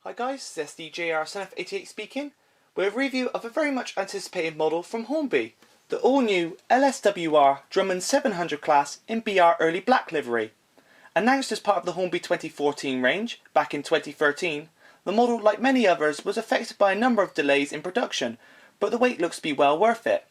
Hi guys, this is SDJR7F88 speaking with a review of a very much anticipated model from Hornby, the all-new LSWR Drummond 700 class in BR Early Black livery. Announced as part of the Hornby 2014 range back in 2013, the model, like many others, was affected by a number of delays in production, but the wait looks to be well worth it.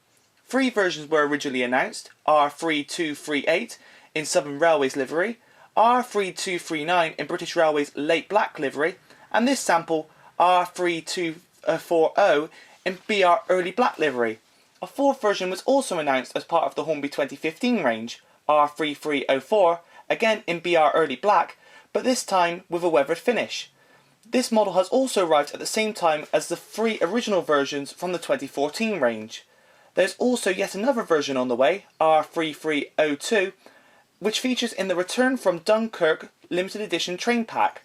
Three versions were originally announced: R3238 in Southern Railways livery, R3239 in British Railways Late Black livery, and this sample R3240 in BR Early Black livery. A fourth version was also announced as part of the Hornby 2015 range, R3304, again in BR Early Black, but this time with a weathered finish. This model has also arrived at the same time as the three original versions from the 2014 range. There's also yet another version on the way, R3302, which features in the Return from Dunkirk limited edition train pack.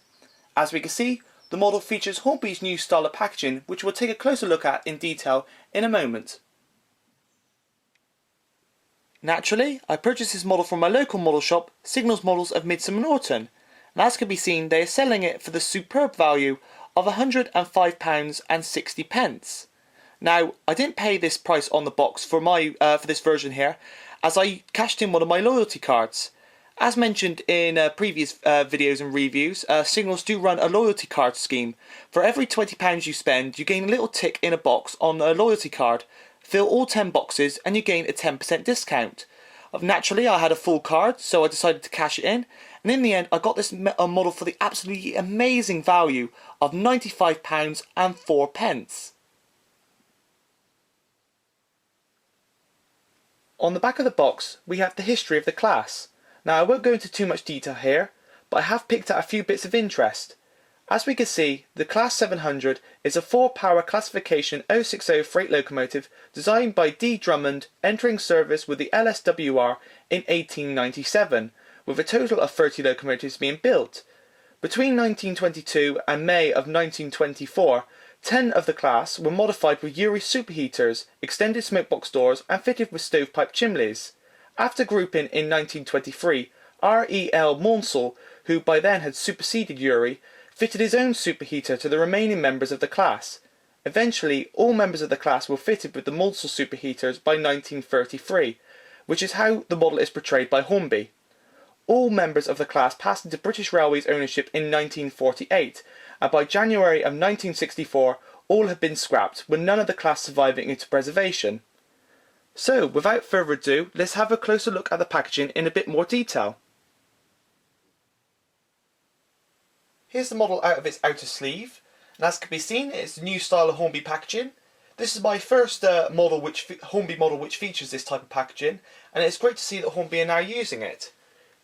As we can see, the model features Hornby's new style of packaging, which we'll take a closer look at in detail in a moment. Naturally, I purchased this model from my local model shop, Signals Models of Midsummer Norton, and as can be seen, they are selling it for the superb value of £105.60. Now, I didn't pay this price on the box for this version here, as I cashed in one of my loyalty cards. As mentioned in previous videos and reviews, Signals do run a loyalty card scheme. For every £20 you spend, you gain a little tick in a box on a loyalty card. Fill all 10 boxes and you gain a 10% discount. Naturally, I had a full card, so I decided to cash it in. And in the end, I got this model for the absolutely amazing value of £95.04. On the back of the box, we have the history of the class. Now, I won't go into too much detail here, but I have picked out a few bits of interest. As we can see, the Class 700 is a 4-power classification 060 freight locomotive designed by D. Drummond, entering service with the LSWR in 1897, with a total of 30 locomotives being built. Between 1922 and May of 1924, 10 of the class were modified with URI superheaters, extended smokebox doors and fitted with stovepipe chimneys. After grouping in 1923, R.E.L. Maunsell, who by then had superseded URI, fitted his own superheater to the remaining members of the class. Eventually, all members of the class were fitted with the Maunsell superheaters by 1933, which is how the model is portrayed by Hornby. All members of the class passed into British Railways ownership in 1948, and by January of 1964 all had been scrapped, with none of the class surviving into preservation. So, without further ado, let's have a closer look at the packaging in a bit more detail. Here's the model out of its outer sleeve, and as can be seen, it's the new style of Hornby packaging. This is my first Hornby model which features this type of packaging, and it's great to see that Hornby are now using it.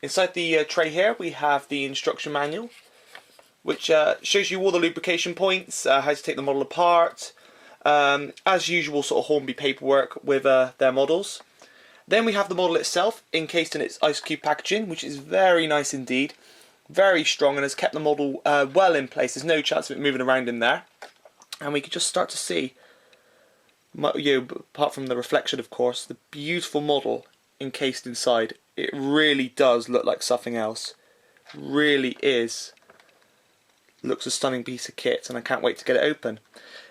Inside the tray here we have the instruction manual, which shows you all the lubrication points, how to take the model apart, as usual sort of Hornby paperwork with their models. Then we have the model itself encased in its ice cube packaging, which is very nice indeed, very strong, and has kept the model well in place. There's no chance of it moving around in there, and we can just start to see, apart from the reflection of course, the beautiful model encased inside. It really does look like something else. Really is. Looks a stunning piece of kit, and I can't wait to get it open.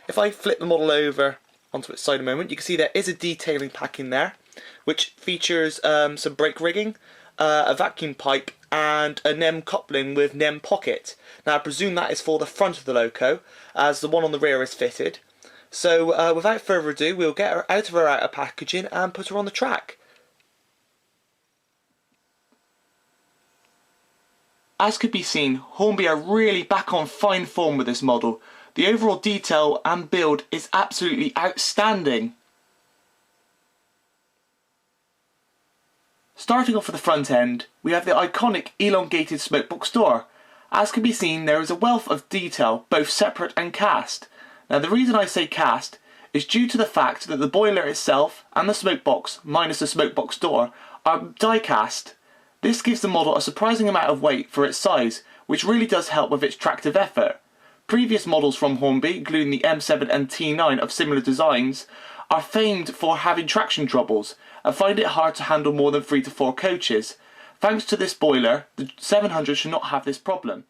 If I flip the model over onto its side a moment, you can see there is a detailing pack in there, which features some brake rigging, a vacuum pipe, and a NEM coupling with NEM pocket. Now I presume that is for the front of the loco, as the one on the rear is fitted. So without further ado, we'll get her out of her outer packaging and put her on the track. As could be seen, Hornby are really back on fine form with this model. The overall detail and build is absolutely outstanding. Starting off with the front end, we have the iconic elongated smokebox door. As can be seen, there is a wealth of detail, both separate and cast. Now the reason I say cast is due to the fact that the boiler itself and the smokebox, minus the smokebox door, are die cast. This gives the model a surprising amount of weight for its size, which really does help with its tractive effort. Previous models from Hornby, including the M7 and T9 of similar designs, are famed for having traction troubles and find it hard to handle more than 3 to 4 coaches. Thanks to this boiler, the 700 should not have this problem.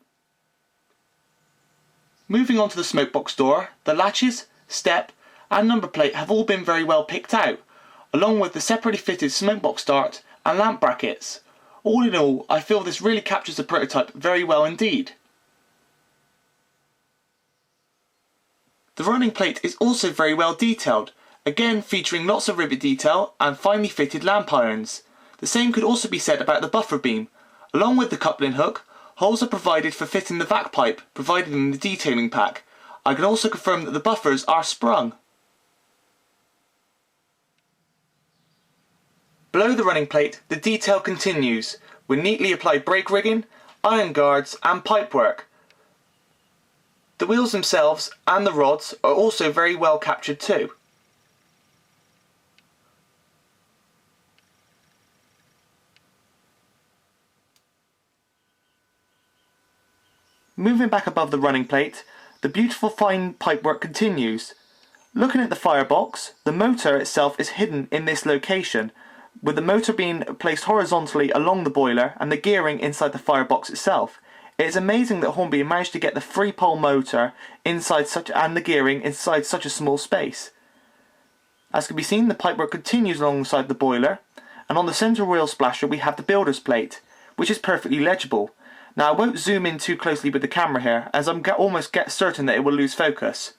Moving on to the smokebox door, the latches, step and number plate have all been very well picked out, along with the separately fitted smokebox start and lamp brackets. All in all, I feel this really captures the prototype very well indeed. The running plate is also very well detailed, again featuring lots of rivet detail and finely fitted lamp irons. The same could also be said about the buffer beam. Along with the coupling hook, holes are provided for fitting the vac pipe provided in the detailing pack. I can also confirm that the buffers are sprung. Below the running plate, the detail continues, with neatly applied brake rigging, iron guards and pipework. The wheels themselves and the rods are also very well captured too. Moving back above the running plate, the beautiful fine pipework continues. Looking at the firebox, the motor itself is hidden in this location, with the motor being placed horizontally along the boiler and the gearing inside the firebox itself. It is amazing that Hornby managed to get the 3-pole motor inside and the gearing inside such a small space. As can be seen, the pipework continues alongside the boiler, and on the centre wheel splasher we have the builder's plate, which is perfectly legible. Now I won't zoom in too closely with the camera here, as I'm almost certain that it will lose focus.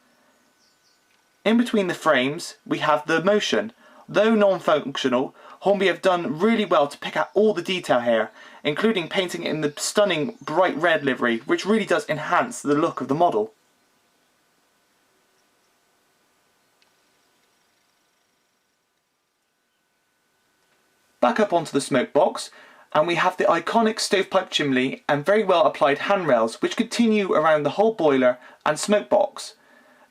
In between the frames we have the motion. Though non-functional, Hornby have done really well to pick out all the detail here, including painting it in the stunning bright red livery, which really does enhance the look of the model. Back up onto the smoke box, and we have the iconic stovepipe chimney and very well applied handrails which continue around the whole boiler and smoke box.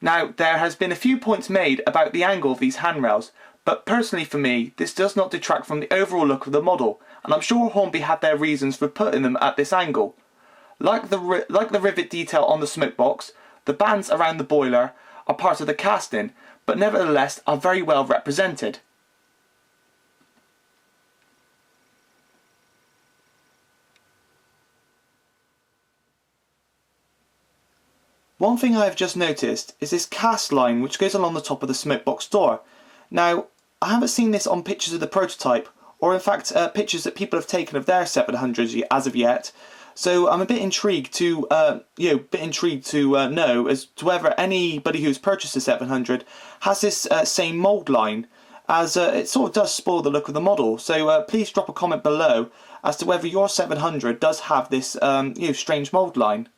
Now there has been a few points made about the angle of these handrails, but personally for me this does not detract from the overall look of the model, and I'm sure Hornby had their reasons for putting them at this angle. Like the rivet detail on the smoke box, the bands around the boiler are part of the casting, but nevertheless are very well represented. One thing I have just noticed is this cast line which goes along the top of the smokebox door. Now, I haven't seen this on pictures of the prototype, or in fact pictures that people have taken of their 700s as of yet, so I'm a bit intrigued to know as to whether anybody who's purchased a 700 has this same mould line, as it sort of does spoil the look of the model. So please drop a comment below as to whether your 700 does have this strange mould line.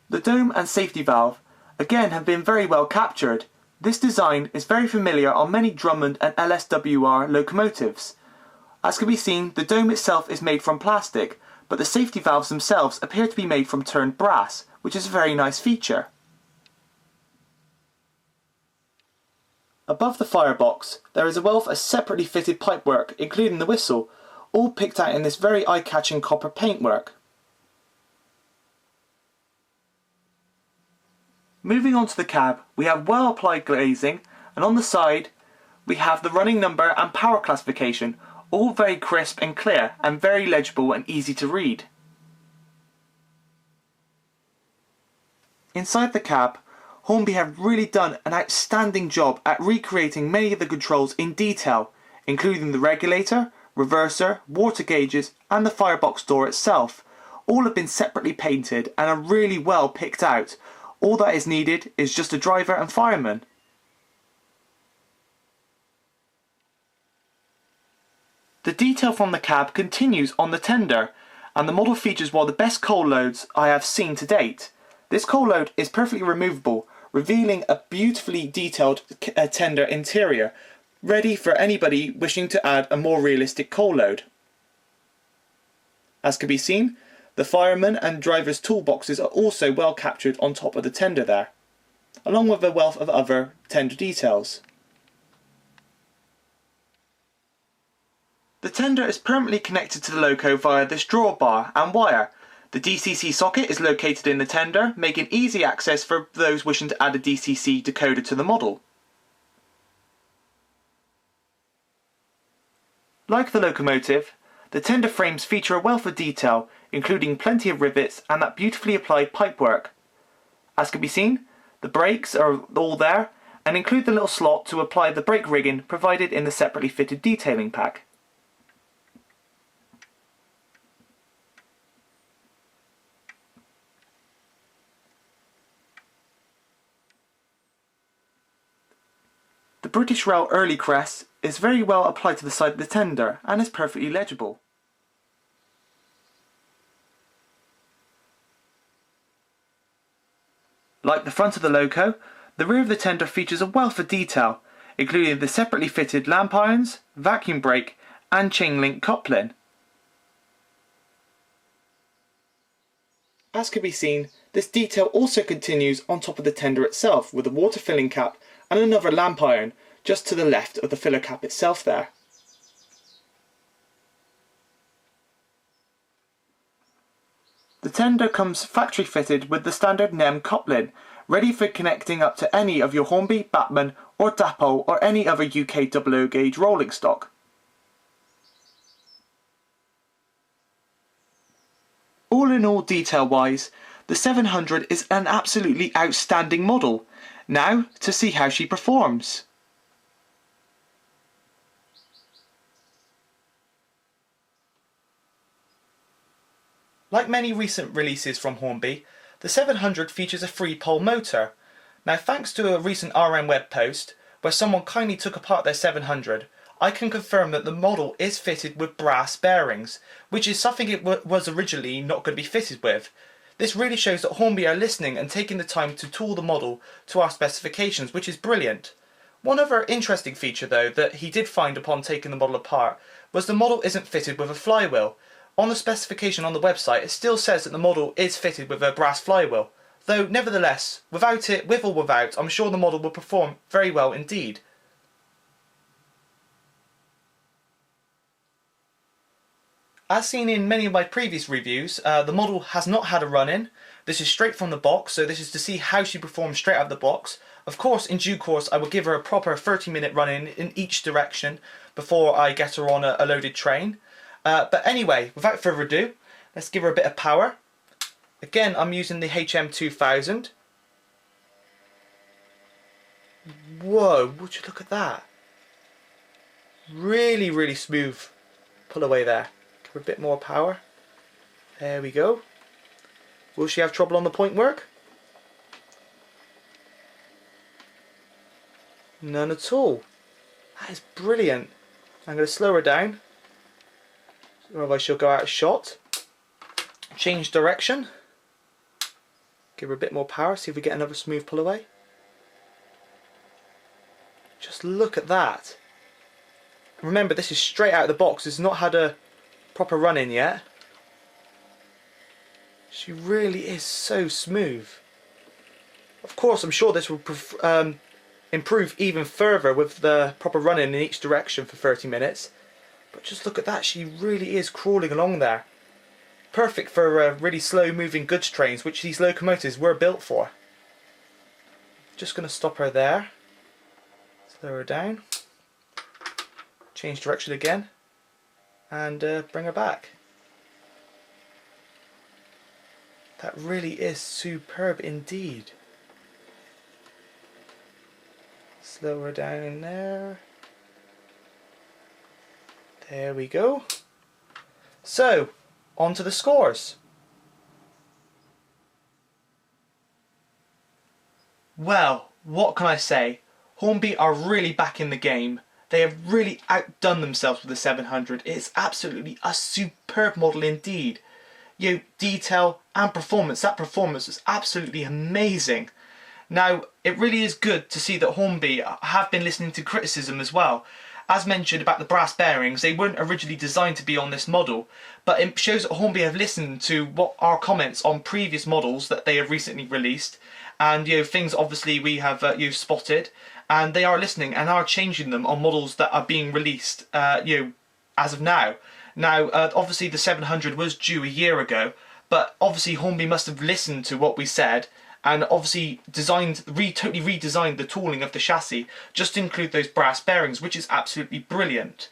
The dome and safety valve again have been very well captured. This design is very familiar on many Drummond and LSWR locomotives. As can be seen, the dome itself is made from plastic, but the safety valves themselves appear to be made from turned brass, which is a very nice feature. Above the firebox, there is a wealth of separately fitted pipework, including the whistle, all picked out in this very eye-catching copper paintwork. Moving on to the cab, we have well applied glazing, and on the side we have the running number and power classification, all very crisp and clear and very legible and easy to read. Inside the cab, Hornby have really done an outstanding job at recreating many of the controls in detail, including the regulator, reverser, water gauges and the firebox door itself. All have been separately painted and are really well picked out. All that is needed is just a driver and fireman. The detail from the cab continues on the tender, and the model features one of the best coal loads I have seen to date. This coal load is perfectly removable, revealing a beautifully detailed tender interior, ready for anybody wishing to add a more realistic coal load. As can be seen, the fireman and driver's toolboxes are also well captured on top of the tender there, along with a wealth of other tender details. The tender is permanently connected to the loco via this drawbar and wire. The DCC socket is located in the tender, making easy access for those wishing to add a DCC decoder to the model. Like the locomotive, The tender frames feature a wealth of detail, including plenty of rivets and that beautifully applied pipework. As can be seen, the brakes are all there and include the little slot to apply the brake rigging provided in the separately fitted detailing pack. The British Rail early crest is very well applied to the side of the tender and is perfectly legible. Like the front of the loco, the rear of the tender features a wealth of detail, including the separately fitted lamp irons, vacuum brake and chain link coupling. As can be seen, this detail also continues on top of the tender itself with a water filling cap and another lamp iron just to the left of the filler cap itself there. The tender comes factory fitted with the standard NEM coupling, ready for connecting up to any of your Hornby, Batman or Dapol or any other UK 00 gauge rolling stock. All in all, detail wise, the 700 is an absolutely outstanding model. Now to see how she performs. Like many recent releases from Hornby, the 700 features a 3-pole motor. Now, thanks to a recent RM web post where someone kindly took apart their 700, I can confirm that the model is fitted with brass bearings, which is something it was originally not going to be fitted with. This really shows that Hornby are listening and taking the time to tool the model to our specifications, which is brilliant. One other interesting feature though that he did find upon taking the model apart was the model isn't fitted with a flywheel. On the specification on the website it still says that the model is fitted with a brass flywheel, though nevertheless, without it, with or without, I'm sure the model will perform very well indeed. As seen in many of my previous reviews, the model has not had a run-in. This is straight from the box, so this is to see how she performs straight out of the box. Of course, in due course, I will give her a proper 30-minute run-in in each direction before I get her on a loaded train. But anyway, without further ado, let's give her a bit of power. Again, I'm using the HM2000. Whoa, would you look at that? Really, really smooth pull away there. Give her a bit more power. There we go. Will she have trouble on the point work? None at all. That is brilliant. I'm going to slow her down, otherwise she'll go out of shot. Change direction. Give her a bit more power, see if we get another smooth pull away. Just look at that. Remember, this is straight out of the box. It's not had a proper run in yet. She really is so smooth. Of course, I'm sure this will improve even further with the proper run in each direction for 30 minutes. But just look at that, she really is crawling along there. Perfect for really slow moving goods trains, which these locomotives were built for. Just going to stop her there. Slow her down. Change direction again. And bring her back. That really is superb indeed. Slow her down in there. There we go. So, on to the scores. Well, what can I say? Hornby are really back in the game. They have really outdone themselves with the 700. It's absolutely a superb model indeed. You know, detail and performance. That performance is absolutely amazing. Now, it really is good to see that Hornby have been listening to criticism as well. As mentioned about the brass bearings, they weren't originally designed to be on this model, but it shows that Hornby have listened to what our comments on previous models that they have recently released, and things obviously we have spotted, and they are listening and are changing them on models that are being released as of now. Now, obviously the 700 was due a year ago, but obviously Hornby must have listened to what we said and obviously totally redesigned the tooling of the chassis just to include those brass bearings, which is absolutely brilliant.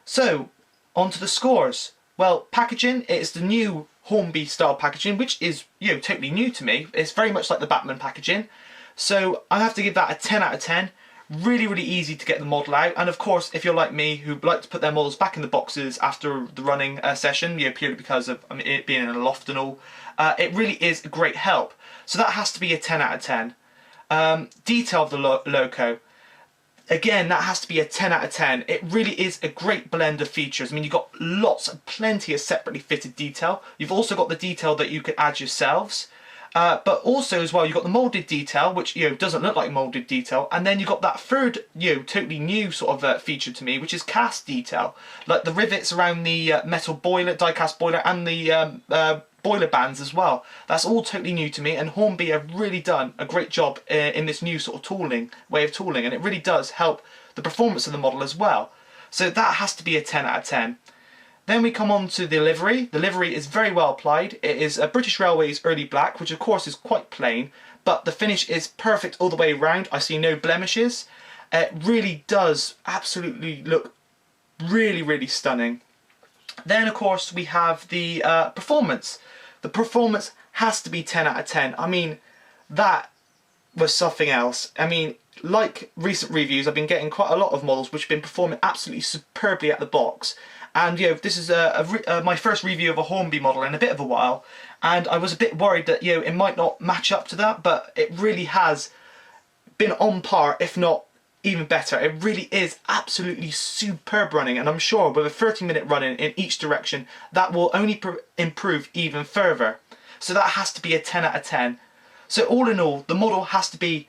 So, on to the scores. Well, packaging, it's the new Hornby style packaging, which is, you know, totally new to me. It's very much like the Batman packaging. So I have to give that a 10 out of 10. Really, really easy to get the model out. And of course, if you're like me, who like to put their models back in the boxes after the running session, you know, purely because of it being in a loft and all, it really is a great help. So that has to be a 10 out of 10. Detail of the loco. Again, that has to be a 10 out of 10. It really is a great blend of features. I mean, you've got plenty of separately fitted detail. You've also got the detail that you can add yourselves. But also as well, you've got the moulded detail, which, you know, doesn't look like moulded detail. And then you've got that third, you know, totally new sort of feature to me, which is cast detail. Like the rivets around the metal boiler, die-cast boiler, and the boiler bands as well. That's all totally new to me, and Hornby have really done a great job in this new sort of way of tooling, and it really does help the performance of the model as well. So that has to be a 10 out of 10. Then we come on to the livery. The livery is very well applied. It is a British Railways early black, which of course is quite plain, but the finish is perfect all the way around. I see no blemishes. It really does absolutely look really, really stunning. Then of course we have the performance. The performance has to be 10 out of 10. I mean, that was something else. I mean, like recent reviews, I've been getting quite a lot of models which have been performing absolutely superbly at the box. And you know, this is my first review of a Hornby model in a bit of a while, and I was a bit worried that, you know, it might not match up to that, but it really has been on par, if not even better. It really is absolutely superb running, and I'm sure with a 30-minute run in each direction, that will only improve even further. So that has to be a 10 out of 10. So all in all, the model has to be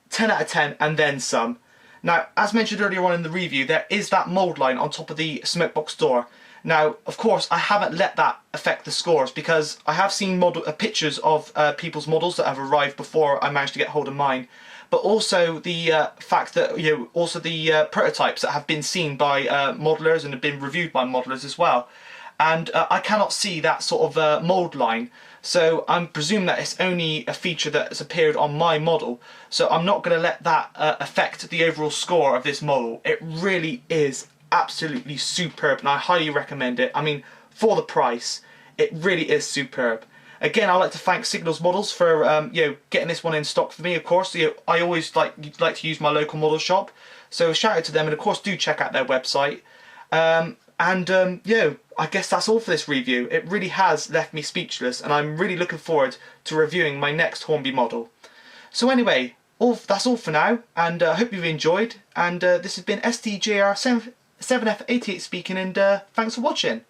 10 out of 10 and then some. Now, as mentioned earlier on in the review, there is that mould line on top of the smokebox door. Now, of course, I haven't let that affect the scores, because I have seen pictures of people's models that have arrived before I managed to get hold of mine. But also the fact that, you know, also the prototypes that have been seen by modelers and have been reviewed by modelers as well. And I cannot see that sort of mould line. So I'm presuming that it's only a feature that has appeared on my model. So I'm not going to let that affect the overall score of this model. It really is absolutely superb, and I highly recommend it. I mean, for the price, it really is superb. Again, I'd like to thank Signals Models for you know, getting this one in stock for me. Of course, you know, I always like to use my local model shop, so shout out to them, and of course do check out their website. You know, I guess that's all for this review. It really has left me speechless, and I'm really looking forward to reviewing my next Hornby model. So anyway, that's all for now, and I hope you've enjoyed, and this has been STJR7F88 speaking, and thanks for watching.